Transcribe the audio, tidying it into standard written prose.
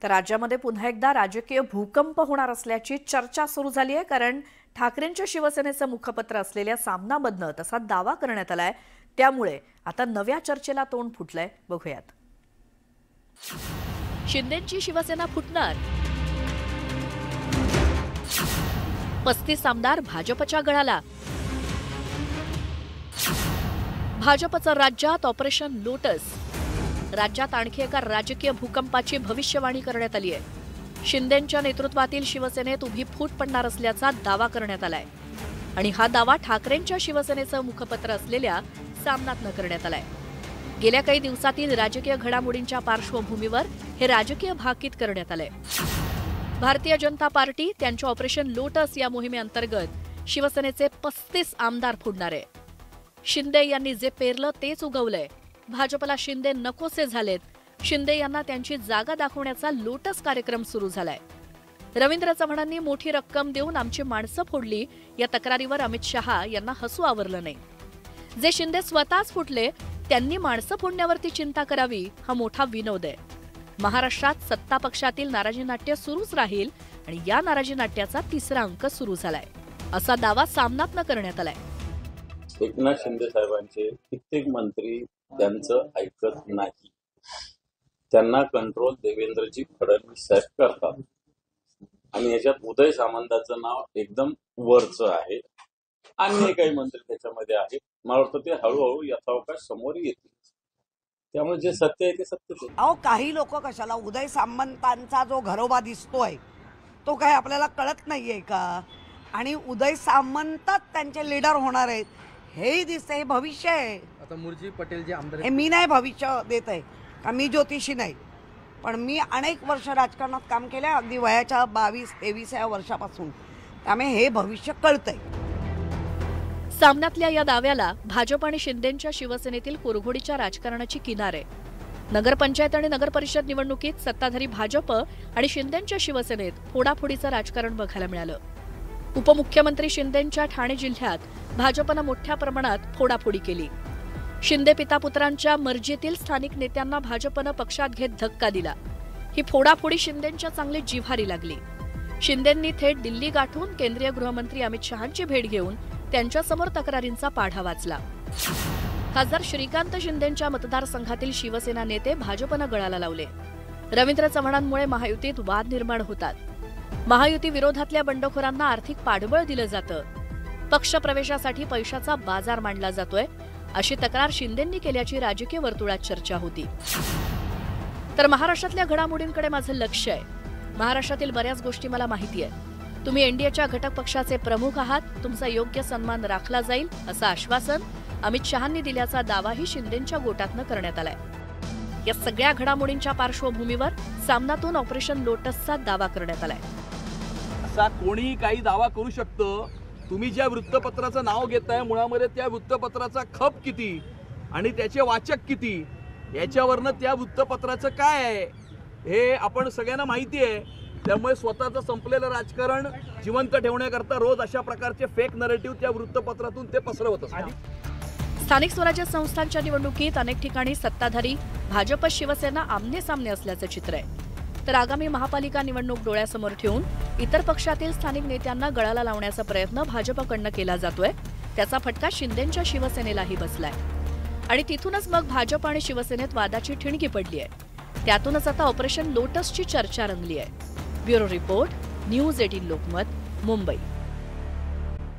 तर राज्यामध्ये पुन्हा एकदा राजकीय भूकंप होणार असल्याची चर्चा सुरू झाली आहे। कारण ठाकरेंच्या शिवसेनेचं मुखपत्र असलेल्या सामनामधनं तसा दावा करण्यात आलाय। त्यामुळे आता नव्या चर्चेला तोंड फुटलंय। बघूयात। शिंदेंची शिवसेना फुटणार, 35 आमदार भाजपच्या गळाला। भाजपचं राज्यात ऑपरेशन लोटस। राज्यात आणखी एका राजकीय भूकंपाची भविष्यवाणी करण्यात आली आहे। शिंदेंच्या नेतृत्वातील शिवसेनेत उभी फूट पडणार असल्याचा दावा करण्यात आलाय आणि हा दावा ठाकरेंच्या शिवसेनेचं मुखपत्र असलेल्या सामनातनं करण्यात आलाय। गेल्या काही दिवसातील राजकीय घडामोडींच्या पार्श्वभूमीवर हे राजकीय भाकीत करण्यात आलंय। भारतीय जनता पार्टी त्यांच्या ऑपरेशन लोटस या मोहिमेअंतर्गत शिवसेनेचे 35 आमदार फोडणार आहे। शिंदे यांनी जे पेरलं तेच उगवलंय। भाजपला शिंदे नकोसे झालेत। शिंदे यांना त्यांची जागा दाखवण्याचा लोटस कार्यक्रम सुरू झालाय। रवींद्र चव्हाणांनी मोठी रक्कम देऊन आमची माणसं फोडली या तक्रारीवर अमित शहा यांना हसू आवरलं नाही। जे शिंदे स्वतःच फुटले त्यांनी माणसं फोडण्यावरती चिंता करावी हा मोठा विनोद आहे। महाराष्ट्रात सत्ता पक्षातील नाराजी नाट्य सुरूच राहील आणि या नाराजी नाट्याचा तिसरा अंक सुरू झालाय असा दावा सामनातनं करण्यात आलाय। एकनाथ शिंदे साहेबांचे कित्येक मंत्री त्यांचं ऐकत नाही। त्यांना कंट्रोल देवेंद्रजी फडणवीस साहेब करतात आणि याच्यात उदय सामंताचं नाव एकदम वरचं आहे। अन्य काही मंत्री त्याच्यामध्ये आहेत। मला वाटतं ते हळूहळू यथावकाश समोर येतील। त्यामुळे जे सत्य आहे ते सत्यच आहे। अहो काही लोक कशाला उदय सामंतांचा जो घरोबा दिसतोय तो काय आपल्याला कळत नाहीये का? आणि उदय सामंतच त्यांचे लीडर होणार आहेत हेही दिसते। हे भविष्य आहे। आता मुरजी पटेल जे आमदार हे मी नाही भविष्य देत आहे का मी ज्योतिषी नाही, पण मी अनेक वर्ष राजकारणात काम केलंय, अगदी वयाच्या 22-23 वर्षापासून। त्यामुळे हे भविष्य कळतंय। सामन्यातल्या या दाव्याला भाजप आणि शिंदेंच्या शिवसेनेतील कुरघोडीच्या राजकारणाची किनार आहे। नगरपंचायत आणि नगरपरिषद निवडणुकीत सत्ताधारी भाजप आणि शिंदेंच्या शिवसेनेत फोडाफोडीचं राजकारण बघायला मिळालं। उपमुख्यमंत्री शिंदेंच्या ठाणे जिल्ह्यात भाजपनं मोठ्या प्रमाणात फोडाफोडी केली। शिंदे पिता पुत्रांच्या मर्जीतील स्थानिक नेत्यांना भाजपनं पक्षात घेत धक्का दिला। ही फोडाफोडी शिंदेंच्या चांगली जिव्हारी लागली। शिंदेंनी थेट दिल्ली गाठून केंद्रीय गृहमंत्री अमित शहांची भेट घेऊन त्यांच्यासमोर तक्रारींचा पाढा वाचला। खासदार श्रीकांत शिंदेंच्या मतदारसंघातील शिवसेना नेते भाजपनं गळाला लावले। रवींद्र चव्हाणांमुळे महायुतीत वाद निर्माण होतात। महायुती विरोधातल्या बंडखोरांना आर्थिक पाठबळ दिलं जातं। पक्ष प्रवेशासाठी पैशाचा बाजार मांडला जातोय अशी तक्रार शिंदेंनी केल्याची राजकीय वर्तुळात चर्चा होती। तर महाराष्ट्रातल्या घडामोडींकडे माझं लक्ष आहे। महाराष्ट्रातील बऱ्याच गोष्टी मला माहिती आहे। तुम्ही एनडीएच्या घटक पक्षाचे प्रमुख आहात, तुमचा योग्य सन्मान राखला जाईल असं आश्वासन अमित शहांनी दिल्याचा दावाही शिंदेंच्या गोटातनं करण्यात आलाय। या सगळ्या घडामोडींच्या पार्श्वभूमीवर सामनातून ऑपरेशन लोटसचा दावा करण्यात आलाय। असा कोणी काही दावा करू शकतो। तुम्ही ज्या वृत्तपत्राचं नाव घेताय मुळामध्ये त्या वृत्तपत्राचा खप किती आणि त्याचे वाचक किती याच्यावरनं त्या वृत्तपत्राचं काय आहे हे आपण सगळ्यांना माहिती आहे। त्यामुळे स्वतःचं संपलेलं राजकारण जिवंत ठेवण्याकरता रोज अशा प्रकारचे फेक नरेटिव्ह त्या वृत्तपत्रातून ते पसरवत असतात। स्थानिक स्वराज्य संस्थांच्या निवडणुकीत अनेक ठिकाणी सत्ताधारी भाजप शिवसेना आमने सामने असल्याचं चित्र आहे। तर आगामी महापालिका निवडणूक डोळ्यासमोर ठेवून इतर पक्षातील स्थानिक नेत्यांना गळाला लावण्याचा प्रयत्न भाजपकडनं केला जातोय। त्याचा फटका शिंदेंच्या शिवसेनेलाही बसलाय आणि तिथूनच मग भाजप आणि शिवसेनेत वादाची ठिणगी पडली आहे। त्यातूनच आता ऑपरेशन लोटसची चर्चा रंगली आहे। Bureau report, news 18 Lokmat, Mumbai.